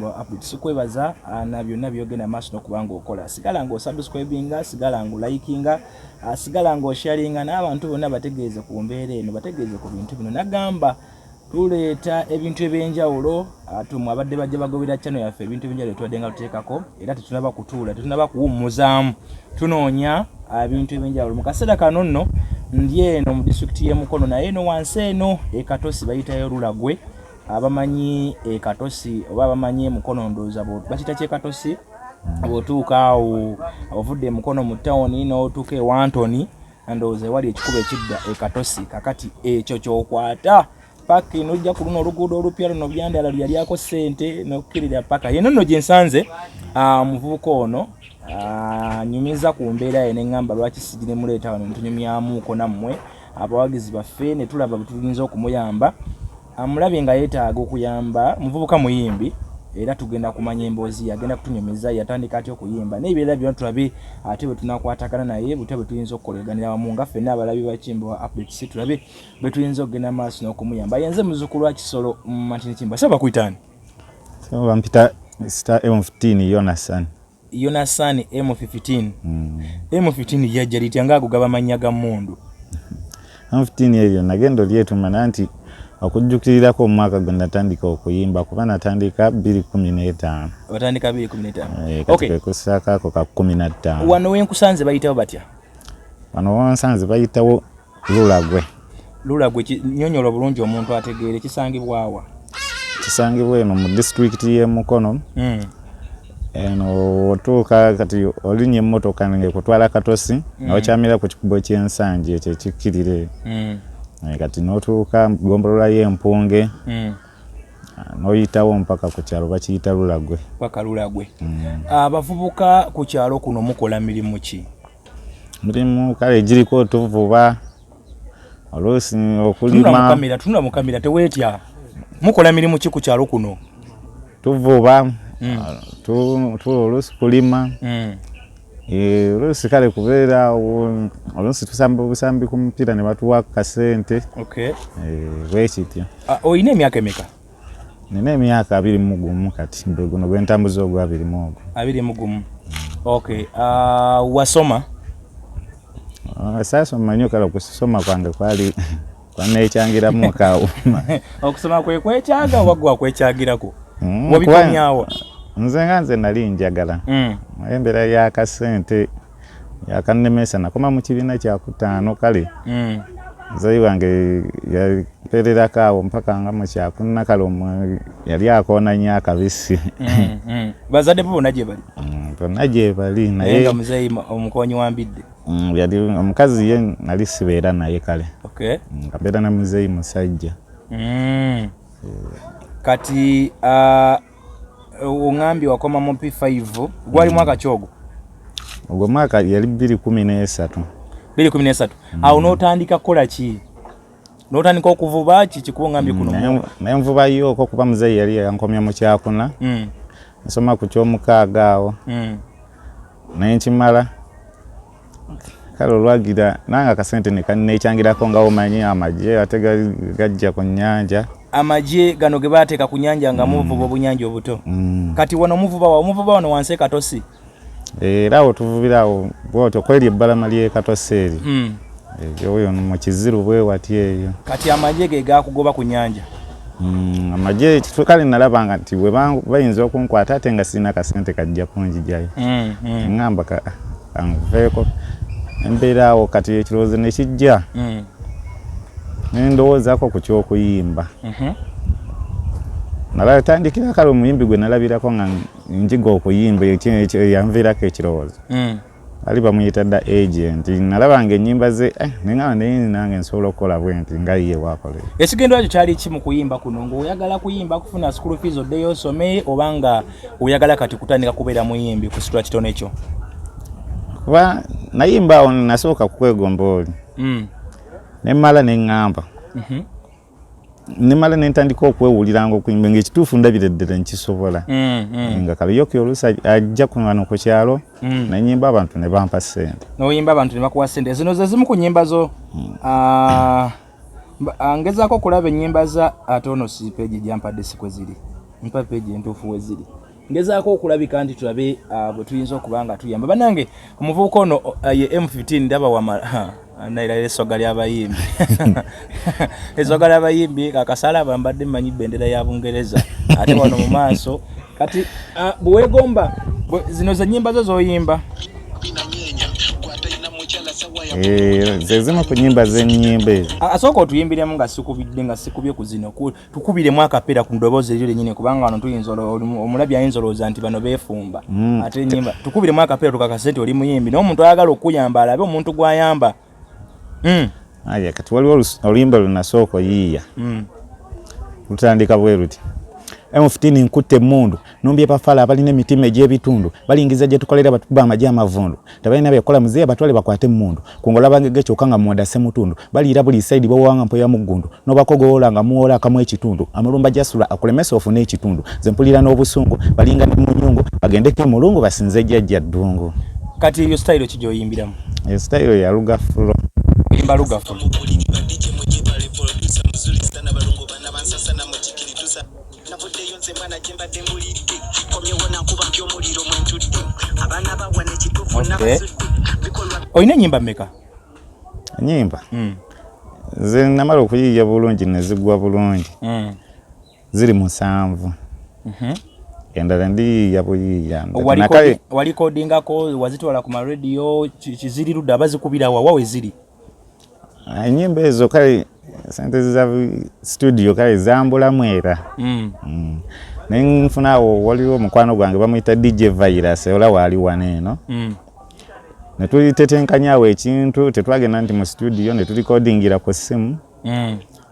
chimbo update sikwebaza na byonna byogenda maaso n'okubanga okola sigala ngo subscribinga sigala ngo likinga sigala ngo sharinga n'abantu bonna bategeeze ku mbeera eno bategeeze ku bintu bino nagamba tuleeta ebintu ebyenjawulo atumu abadde bajja bagobera channel yaffe ebintu ebyenjawulo tuwadde nga tuteekako era tetunaba kutuula tetunaba kuwummuzaamu tunoonya ebintu ebyenjawulo mu kaseera kano nno ndi eno mu disitulikiti y'e Mukono naye eno wansi eno Katosi bayitayo Lulagwe abamanyi Katosi oba abamanyi Mukono ndooza bakita kye Katosi bw'otuuka awo ovudde Mukono mu tawuni n'otuuka e Wantoni ndowooza ewali ekikubo ekidda Katosi kakati ekyo ky'okwata paka ino ojja ku luno oluguudo olupya luno byandala lyako ssente n'okkirira paka yeno nno gye nsanze muvubuka ono nyumiza ku mbeera ye n'eŋŋamba lwaki sigire muleeta wano ntunyumyamuuko nammwe abawagizi baffe ne tulaba bwe okumuyamba amulabye nga yeetaaga okuyamba muvubuka muyimbi era tugenda kumanya emboozi agenda kutunyumiza yatandika atya okuyimba n'ebibeera byonna tulabe ate bwe tunakwatagana naye bute bwe tuyinza okukoleganira wamu nga ffenna abalabi ba Kimbo wa updates tulabe bwe tuyinza okugenda maaso n'okumuyamba yenze muzzukulu wa Kisolo Martin Kimbo saba kuyitani bampita star M15 Yonasan M15 M15 yajja litya nga agugaba mannya ga mmundu M15 eyo nagendo lyetuma nanti okujjukirirako omwaka gwe natandika okuyimba kuba natandika 2015 watandika 2015 okay kusakako ka 15 wano wenkusanze bayitawo batya wano wansanze bayitawo Lulagwe nyonyola bulungi omuntu ategeere kisangibwawa kisangibwa eno mu district y'e Mukono eno otuuka kati olinnya emmotoka ng'ekutwala Katosi n'okyamira ku kikubo ky'ensanje ekyo ekikkirire kati n'otuuka gombolola y'empunge n'oyitawo mpaka ku kyalo bakiyita Lulagwe paka Lulagwe abavubuka ku kyalo kuno mukola mirimu ki mirimu kale egiriko otuvuba oluusi okulima tunula mu kamera teweetya mukola mirimu ki ku kyalo kuno tuvuba oluusi kulima oluusi kale kubeera oluusi tusamba obusambi ku mupiira ne batuwa kasente bwekityo oyina emyaka emeka nina emyaka 21 kati mbe guno gwentambuza ogwa 21 okay wasoma saasoma nnyo kale okusoma kwange kwali kwaneekyangiramu kaawo okusoma kwe kwekyanga oba gwa kwekyagirako wabikomyawo nze nali njagala embeera y'akasente yakanemesa nakoma mu kibiina kyakutaano kale nzeyi wange yapererako awo mpaka nga mu kyakuna kale yali akoonanya akabisi bazadde bo bonna gye bali naye nga muzeeyi omukonyi wambidde yali omukazi ye nali sibeera naye kale ngabeera na muzeeyi musajja kati ongambye wakoma mu P5 gwali mwaka kyogo ogwo mwaka yali 2013 awo n'otandika kukola ki n'otandika okuvuba kikuba ngambye kuno naye nvuba yo okuba muzeeyi yali yankomya mu kyakuna nsoma ku kyomukaaga awo naye nkimala kale olwagira nanga akasente nekyangirako nga omanyi Amaggye ate gajja ku nnyanja Amaggye gano ge baateeka ku nnyanja nga muvuba obunyanja obuto kati wano muvuba wano wansi Katosi era awo tuvubirawo bwotyo kweri ebbalama ly'e Katosi eri oyo mu kiziru bwe wati eyo kati Amaggye ge gakugoba ku nnyanja Amaggye kale nalabanga nti bwe bayinza okunkwata ate nga sirina kasente kajja kunjijayo ngamba kanveeko embeera awo kati ekirowoozo ne kijja nendowoozaako ku kyokuyimba nalatandikira kale omuyimbi gwe nalabirako nga njiga okuyimba yanviirako ekirowoozo ali bamuyita dda agent nalabanga ennyimba ze nengaba naye nange nsobola okukola bwenti nga ye waakolera ekigendo ekyo kyali ki mu kuyimba kuno ng'oyagala kuyimba kufuna school fees oddeyo osome oba nga oyagala kati kutandika kubeera muyimbi kusitula kitono ekyo kuba nayimba awo nasooka kukwegombooli nemala neŋŋamba nemala nentandika okwewuliranga okuyimba ng'ekituufu ndabira ddala nkisobola nga kalayoki oluusi ajja wano ku kyalo nenyimba abantu ne bampa ssente noyimba abantu ne bakuwa ssente zino ze zimu ku nnyimba zo ngezaako okulaba ennyimba za ate ono siipeegi gyampadde si kwe ziri mpa page entuufu weziri ngezaako okulabika nti tulabe bwe tuyinza okubanga tuyamba bannange omuvubuka ono ye M15 ndaba naira essoga ly'abayimbi essoga ly'abayimbi kakasala bambadde mmanyi bendera ya Bungereza ate wano mu maaso kati bwe weegomba zino ze nnyimba zo z'oyimba zezima ku nnyimba z'ennyimbe asooka otuyimbiremu nga sikubidde nga sikubye ku zino tukubiremu akapera ku ddoboozi eryo lennyini kubanga wano tuyinza omulabi ayinza olowooza nti bano beefumba ate ennyimba tukubiremu akapera tukakase nti oli muyimbi naye omuntu ayagala okuyamba alabe omuntu gw'ayamba kati waliwo oluyimba lunasooka oyiiya lutandika bwe luti M15 nkutte emmundu nombye bafala abalina emitima egy'ebitundu balingiza gye tukolera batuba amagye amavundu tabalina byekola muzeeya batwale bakwate emmundu kungola bange gekyokka nga mwonda semutundu baliira buli saidi bawanga mpoya muggundu nobakogoola nga muwola akamu ekitundu amulumba jasula akulemesa ofune ekitundu ze mpulira n'obusungu balinga ne munyungu bagendeko emulungu basinze jjajja ddungu. Kati iyo style ki gy'oyimbiramu? Iyo style ya lugafulo. Yimba lugafulo. Okay. Oyina nyimba mmeka? Nyimba? Ze namala okuyiya bulungi ne zigwa bulungi. Ziri 7. Endala ndi yabuyiya. Wali codingako wazitwala ku radio kiziri ludda bazikubira wawe ziri. Nyimba ezo kale sente za studio kale zambula mwera. Nenfunawo waliwo mukwano gwange bamuyita DJ Virus ola wali waneeno. Netuli tetenkanyawo ekintu tetwagenda nti mu studio ne tuli codingira ku simu.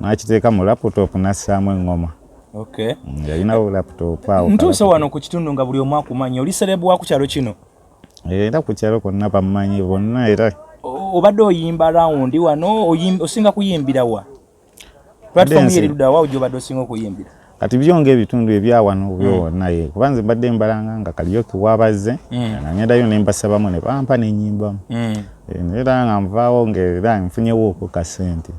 Nakiteeka mu laptop nassaamu engoma. Okay. Yalinawo laptop awo. Ntuuse wano ku kitundu nga buli omu akumanya oli serebwa ku kyalo kino? Era ku kyalo konna bammanyi bonna era. Obadde oyimba round wano osinga kuyimbira wa? Platform yeri ludawa ojo badde osinga kuyimbira? Kati byonge ebitundu ebyawano byo naye kubanze mbadde mbalanga nga Kalyoki wabaze nanyendayo nembasabamu ne bampa n'ennyimba era nga nvaawo ng'era nfunyewo ku kasente.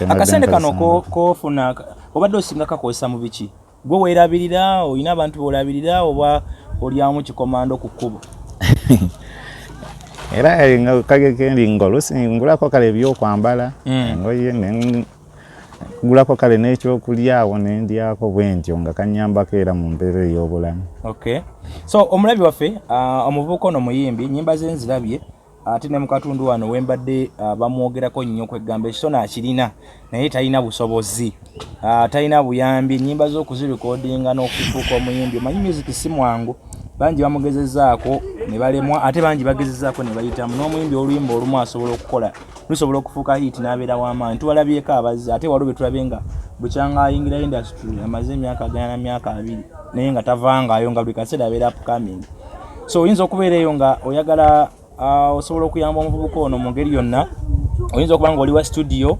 Akasente kano kofuna obadde osinga kakozesa mu biki? Gwe weerabirira oyina abantu boolabirira oba olyamu kikomando ku kkubo? Era nga kagekendi ngulako kale ebyokwambala ngoye gulako kale n'ekyokulyawo nendyako bwentyo nga kanyambako era mu mbeera ey'obulamu. Okay. So omulabi waffe omuvubuka ono muyimbi nnyimba ze nzirabye ate ne mu katundu wano wembadde bamwogerako nnyo kwegamba ekitone akirina naye talina busobozi talina buyambi nnyimba z'okuzirikodinga n'okufuuka omuyimbi omanyi music si mwangu bangi bamugezezaako ne balemwa ate bangi bagezezaako ne bayitamu n'omuyimbi oluyimba olumu asobola okukola lusobola okufuuka hit n'abeera w'amaanyi tubalabyeko abazzi ate waliwo betulabye nga bukyanga ayingira industry amaze emyaka gana myaka 2 naye nga tavangayo nga buli kaseera abeera upcoming. So oyinza okubeera eyo nga oyagala osobola okuyamba omuvubuka ono mu ngeri yonna oyinza okuba nga oli wa studio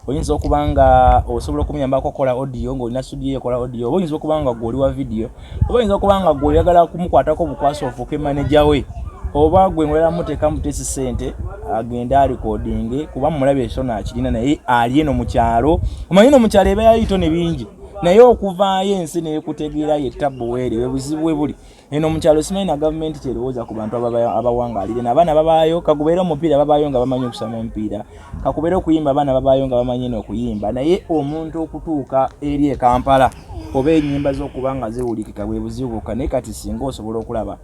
oyinza okuba nga osobola okumuyambako okukola audio ng'olina studio ekola audio oba oyinza okuba nga gw'oli wa video oba oyinza okuba nga gwe oyagala kumukwatako obukwasi ofuuke manager we oba gwe ng'oyagala muteekamu tesi ssente agende alikodinge kuba mumulabye ekitone akirina naye ali eno mu kyalo omanyi no mu kyalo ebeerayo ebitone bingi naye okuvaayo ensi neekutegeera yettabu weeri we buzibu bwe buli eno mu kyalo simanyi na gavumenti terowooza ku bantu abawangaalire n'abaana babaayo kakubeera omupiira babaayo nga bamanyi okusama omupiira kakubeera okuyimba abaana babaayo nga bamanyi n'okuyimba naye omuntu okutuuka eri e Kampala oba ennyimba z'okuba nga ziwulikika bwe buzibu bwokka naye kati singa osobola okulaba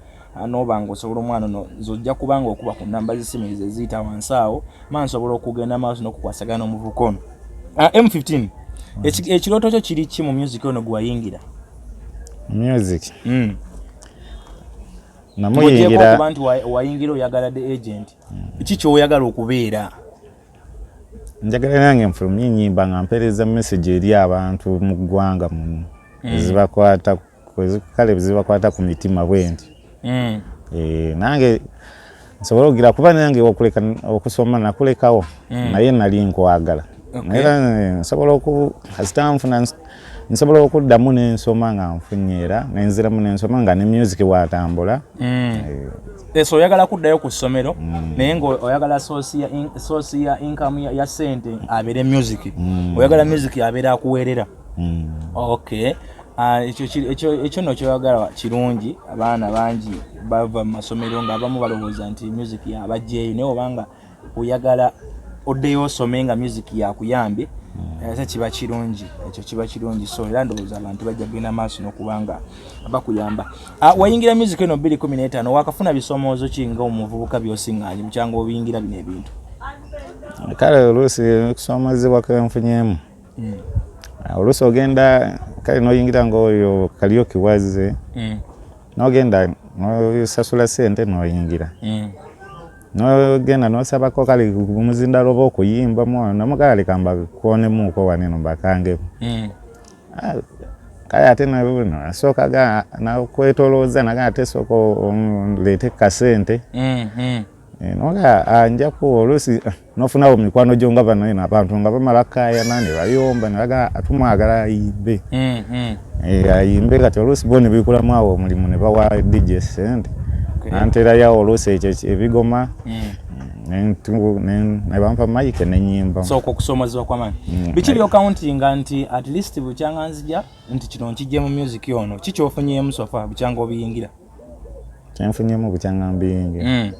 n'oba ng'osobola omwana ono zojja kubanga okuba ku nnamba z'essimu ezo eziyita wansi awo maa nsobola okugenda maaso n'okukwasagana omuvubuka ono. M15 ekirooto kyo kiri ki mu music ono gwe wayingira? Music? Namuyingira kuba nti wayingira oyagala the agent ki kyoyagala okubeera? Njagala nange nfulumye ennyimba nga mpeereza message eri abantu mu ggwanga muno ezibakwata kale zibakwata ku mitima bwenti. Nange nsobola okugira kuba nange okusoma nakulekawo naye nali nkwagala era nsobola nsobola okuddamu n'ensoma nga nfunye era nenziramu n'ensoma nga ne music watambula. So oyagala kuddayo ku ssomero naye ng'oyagala source ya income ya ssente abeere music oyagala music abeera akuweerera? Okay. Ekyo no kyoyagala kirungi abaana bangi bava mu masomero nga abamu balowooza nti music yabajjeeyo naye obanga oyagala oddeyo osomenga music yakuyambye ate kiba kirungi ekyo kiba kirungi so era ndowooza abantu bajja kugenda maaso n'okubanga bakuyamba. Wayingira music eno 2015 wakafuna bisomoozo ki nga omuvubuka by'osiŋŋaanye mukyanga obiyingira bino ebintu? Kale oluusi kusomozebwa kwenfunyemu oluusi ogenda kale noyingira ng'oyo karaoke wazze nogenda nosasula sente noyingira nogenda nosabako kale muzindalo oba okuyimba nomugala kamba kuonemuuko waneno mbakangemu kale ate nabuno asookaga nakwetolooza naga ate sooka leete kasente noga anjaku oluusi nofunawo mikwano gyo nga bano ino abantu nga bamala kaya nane bayomba naga atumwagala ayimbe ayimbe kati oluusi bo ne bikulamu awo omulimu ne bawa DJ sente nantera yawo oluusi ekyo ebigoma ne bampa mayike ne nyimba so okusomozebwa kw'amaanyi biki by'okauntinga nti at least bukyanga nzija nti kino nkijje mu music ono kikyofunyeemu sofa bukyanga obiyingira? Kyenfunyemu bukyanga mbiyingira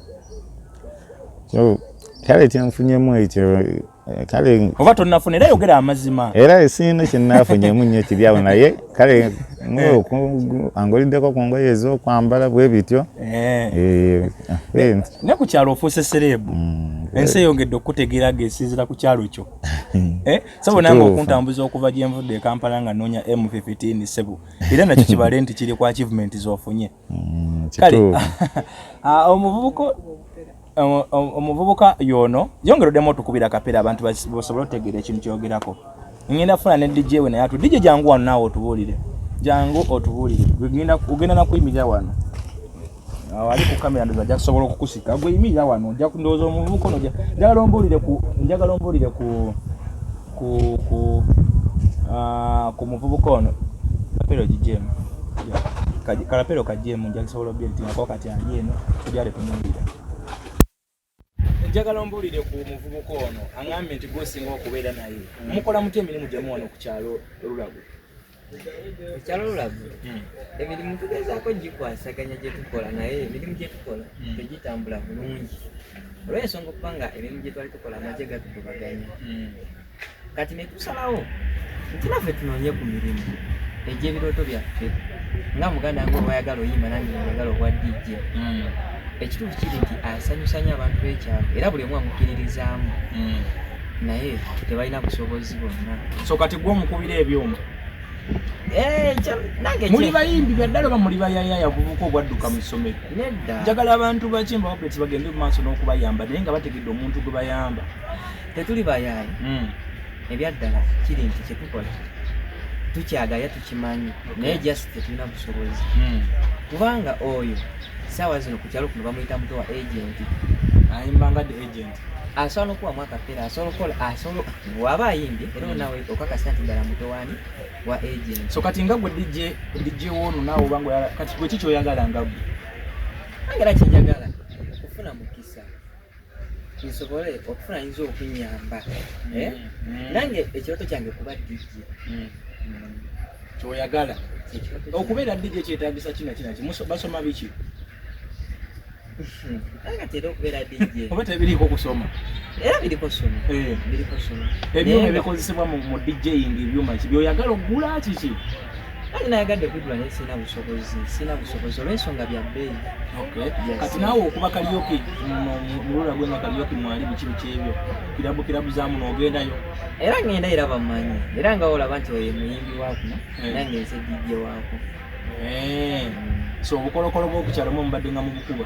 so kale kyenfunyemu ekyo kale oba tonnafuna era yogera amazima era esiina kyenafunyemu nnyo kiri awo naye kale angoliddeko ku ngoye ez'okwambala bwe bityo ne ku kyalo ofuuse serebu ensi eyongedde okutegeera gesinzira ku kyalo kyo sabo nange okuntambuza okuva gye nvudde e Kampala nga noonya M15 sebu era nakyo kibale nti kiri ku achievement z'ofunye kale omuvubuka yono yongeroddemu otukubira kapera abantu basobole otegeera ekintu kyogerako. Ngenda funa ne DJ we naye DJ jangu wano naawe otubuulire jangu otubuulire ugenda nakuyimirira wano wali ku kamera ndoza ajja kusobola okukusika gwe yimirira wano ojja kundowooza omuvubuka ono njagala ombuulire ku muvubuka ono kapero gijemu kalapero kajemu njja kusobola obbiriti nako kati ali eno tulyale tumuwulira. Njagala ombuulire ku muvubuka ono aŋŋambye nti gwosinga okubeera naye mukola mutya emirimu gyamu wano ku kyalo Lulago? Ekyalo Lulago emirimu tugezaako gikwasaganya gye tukola naye emirimu gye tukola tegitambula bulungi olw'ensonga okuba nga emirimu gye twali tukola amagye gatutubaganya kati ne tusalawo nti naffe tunoonye ku mirimu egy'ebirooto byaffe nga muganda wange oba ayagala oyimba nange ayagala obwa DJ ekituufu kiri nti asanyusanya abantu b'ekyalo era buli omu amukiririzaamu naye tebalina busobozi bonna so kati gwe omukubira ebyuma nange muli bayimbi byaddala oba muli bayayaya buvuka obwadduka mu ssomero? Nedda njagala abantu bakimba wapeti bagende mu maaso n'okubayamba naye nga bategedde omuntu gwe bayamba. Tetuli bayaaya ebyaddala kiri nti kyetukola tukyagaya tukimanyi naye just tetulina busobozi kubanga oyo saawa zino ku kyalo kuno bamuyita muto wa agent ayimbanga the agent asobola n'okuwamu akapera asobola waba ayimbye era nawe okakasa nti ddala muto wani wa agent. So kati nga gwe DJ wonu naawe obanga kati gwe kiki oyagala nga gwe? Ayagala kyenjagala okufuna mukisa nsobole okufuna yinza okunyamba nange ekirooto kyange kuba DJ kyoyagala okubeera DJ kyetaagisa kina basoma biki? Tera okubeera DJ oba tebiriko kusoma? Era biriko soma ebyuma ebikozesebwa mu DJing ebyuma ki byoyagala okugula kiki? Ani nayagadde okugula naye sina busobozi olw'ensonga bya bbeeyi. Kati naawe okuba karaoke mu Lulago nga karaoke mwali biki ebyo kirabu zaamu n'ogendayo? Era ngenda era bammanyi era nga olaba nti oyo muyimbi waakuno nange nze DJ waako. So obukolokolo bw'okukyalo mubadde nga mubukuba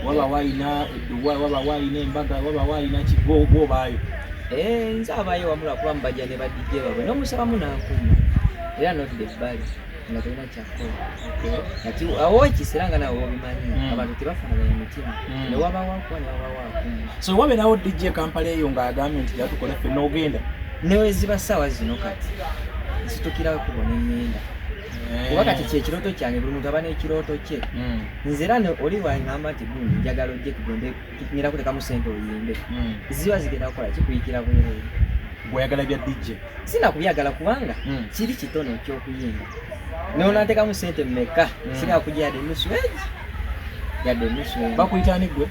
waba waayina edduwa waba waayina embaga waba waayina kigobaayo? Nze abaayo wamula kuba mubajja ne badijje babwe n'omusabamu n'ankuma era nodde ebbali nga tolina kyakkola kati awo ekiseera nga nawe obimanyi abantu tebafanaganya mitima ne waba waakuba ne waba waakuma. So wabeerawo DJ Kampala eyo ng'agambye nti yatukola ffe n'ogenda neweziba ssaawa zino kati nsitukirawo kubona emmenda kuba kati kyekirooto kyange buli muntu aba n'ekirooto kye nze era oli waŋŋamba nti gundi njagala ojje tugende ngenda kutekamu ssente oyimbe ziba zigenda kukola kikuyikira bwereere gwayagala bya DJ sina kubyagala kubanga kiri kitono ky'okuyimba neonateekamu sente mmeka sina kujja yadde nusu eegi bakuyitani gwe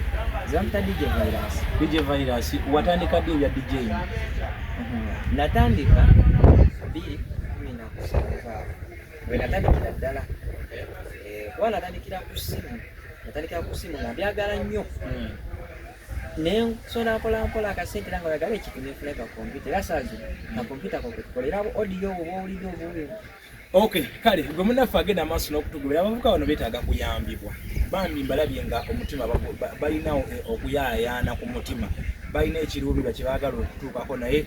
zamuta DJ Virus watandika ddi ebya DJ natandika 2017 bwe natandikira ddala kuba natandikira ku ssimu nga byagala nnyo naye nsobola mpola akasente nanga oyagala ekintu nefuna ka kompyuta era saazi na kompyuta kokutukolera audio oba owulidde obubi. Okay, kale gwe munaffe agenda amaaso n'okutugobera abavubuka bano beetaaga kuyambibwa bambi mbalabye nga omutima balina okuyaayaana ku mutima balina ekiruubirirwa kye baagala okutuukako naye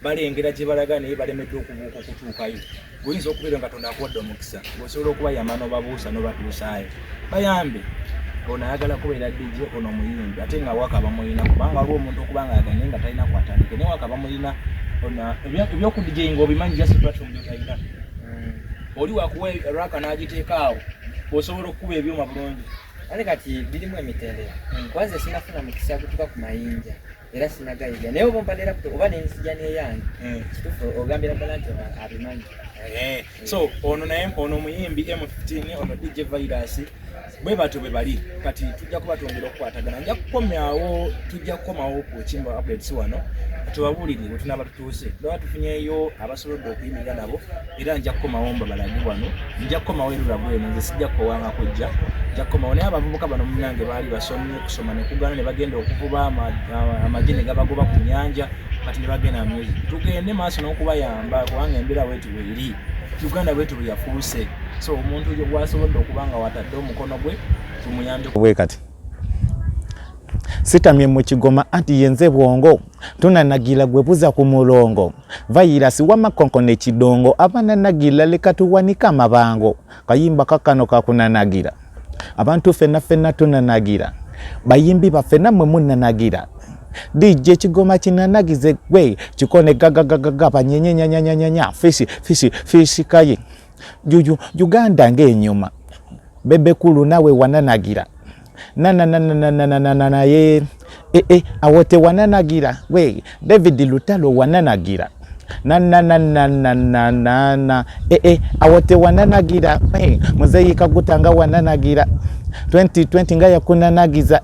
balengera gye balaga naye balemeddwa okubuuka okutuukayo. Oyinza okubeera nga Katonda akuwadde omukisa ng'osobola okubayamba n'obabuusa n'obatuusaayo bayambe. Ono ayagala kubeera DJ ono omuyimbi ate nga waka bamulina kubanga waliwo omuntu okubanga yaganye nga talina kwatandike naye waka bamulina ebyoku DJ ng'obimanyi just platform gyotalina oli wakuwa raka n'agiteeka awo osobola okukuba ebyuma bulungi ate kati birimu emitendera kwanza sinafuna mukisa kutuuka ku mayinja era sinagayiga naye oba ompadera oba nenzija neyange kituufu ogambira ddala nti abimanyi. So ono naye ono omuyimbi M15 ono DJ Virus bwe bato bwe bali kati tujja kubatongera okukwatagana nja kukomyawo tujja kukomawo ku kimba updates wano tubabuulire bwe tunaba tutuuse lwa tufunyeyo abasolodde okuyimirira nabo era nja kukomawo mbabalagi wano nja kukomawo erulabu eno nze sijja kukowanga kujja nja kukomawo naye abavubuka bano munnange baali basomye kusoma ne kugaana ne bagenda okuvuba amagye ne gabagoba ku nnyanja kati ne bagenda music tugende maaso n'okubayamba kubanga embeera bwetu bweri Uganda bwetu bwe yafuuse. So omuntu gwasobodde okubanga watadde omukono gwe tumuyambe bwe kati sitamye mu kigoma anti yenze bwongo tunanagira gwe buza ku mulongo Virus wamakonko ne kidongo abananagira leka tuwanika amabango kayimba kakano kakunanagira abantu fenna tunanagira bayimbi bafenna mwe munanagira DJ kigoma kinanagize gwe kikone gaga banyenyenya fishi kaye juju Uganda ng'enyuma bebe kulu nawe wananagira na ye awote wananagira we David Lutalo wananagira na awote wananagira muzeyi kagutanga wananagira 2020 nga yakunanagiza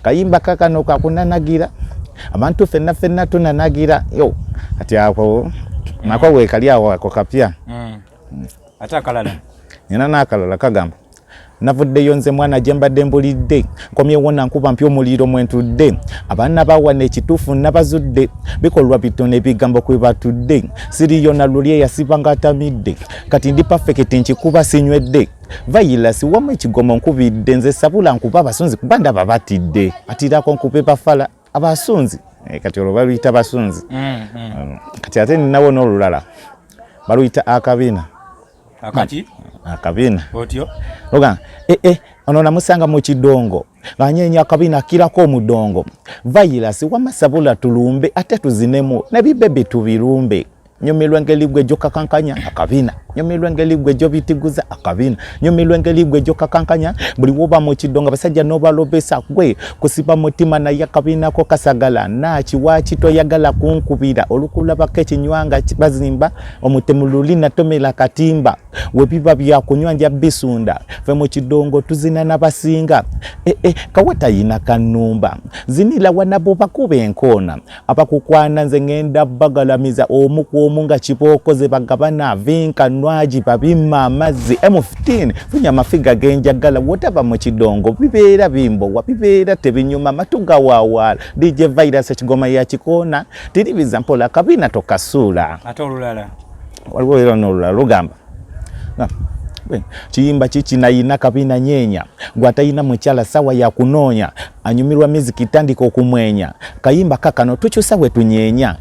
kayimba kakano kakunanagira abantu fenna tunanagira yo ati ako nako wekali awo ako kapya atakalala nina nakalala kagamba navuddeyo nze mwana jembadde mbulidde nkomye wona nkuba mpyo muliro mwentudde abaana bawana ekituufu nabazudde bikolwa bitone ebigambo kwe batudde siriyo na lulye yasibanga atamidde kati ndi perfect nkikuba sinywedde Virus wamwe ekigomo nkubidde nze sabula nkuba abasunzi kuba ndaba batidde atirako nkupe bafala abasunzi kati olwo baluyita basunzi kati ate ninawo n'olulala baluyita akabina akati akabina otyo loga ono namusanga mu kidongo nganyenya akabina kirako omudongo Virus wamasabula tulumbe ate tuzinemu nebibebe tubirumbe nyomirwa ngeligwe jo kakankanya akabina nyomirwa ngeligwe jo bitiguza akabina nyomirwa ngeligwe jo kakankanya buli woba mu kidongo basajja nobalobesa gwe kusiba mutima na yakabina ko kasagala na kiwachi to yagala kunkubira olukula bakekinywanga bazimba omutemululi na tomela katimba webiba bya kunywanja bisunda fe mu kidongo tuzina nabasinga kawata yina kanumba zinila wanabo bakube enkona abakukwana nze ngenda bagalamiza omunga kibokoze bagabana vinka nwaji babima amazi M15 funya mafiga genjagala wotaba mu kidongo bibeera bimbo wabibeera tebinyuma matuga wawala DJ Virus ekigoma ya kikona tiribiza mpola kabina tokasula ate olulala waliwo era n'olulala lugamba kiyimba chichi na ina kabina nyenya gwatayina muchala sawa ya kunonya anyumirwa miziki tandika okumwenya kayimba kakano tukyusa we tunyenya